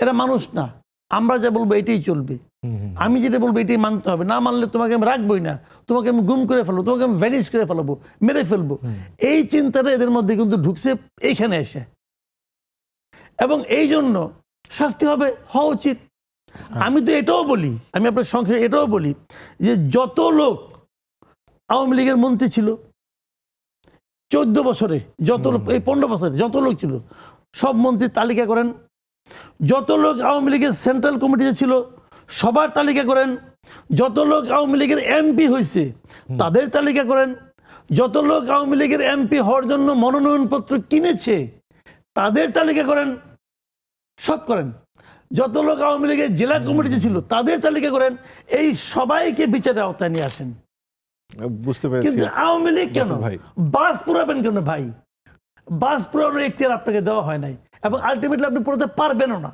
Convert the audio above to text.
এরা মানুষ না, আমরা যা বলবো এটাই চলবে, আমি যেটা বলবো এটাই মানতে হবে, না মানলে তোমাকে আমি রাখবোই না, তোমাকে আমি গুম করে ফেলবো, তোমাকে আমি ভ্যানিশ করে ফেলবো, মেরে ফেলবো। এই চিন্তাটা এদের মধ্যে কিন্তু ঢুকছে এইখানে এসে, এবং এই জন্য শাস্তি হওয়া উচিত। আমি তো এটাও বলি, আমি আপনার সংক্ষেপে এটাও বলি যে যত লোক আওয়ামী লীগের মন্ত্রী ছিল 14 বছরে, যত লোক এই 15 বছরে যত লোক ছিল সব মন্ত্রীর তালিকা করেন, যত লোক আওয়ামী লীগের সেন্ট্রাল কমিটিতে ছিল সবার তালিকা করেন, যত লোক আওয়ামী লীগের এমপি হয়েছে তাদের তালিকা করেন, যত লোক আওয়ামী লীগের এমপি হওয়ার জন্য মনোনয়নপত্র কিনেছে তাদের তালিকা করেন, সব করেন। যত লোক আওয়ামী লীগের জেলা কমিটিতে ছিল তাদের তালিকা করেন, এই সবাইকে বিচারের আওতায় নিয়ে আসেন। বুঝতে পেরেছি। কিন্তু আওয়ামী লীগ কেন ভাই বাস পুরাবেন কেন ভাই? বাস পুরানোর এখতিয়ার আপনাকে দেওয়া হয় নাই, এবং আলটিমেটলি আপনি পুরোতে পারবেনও না।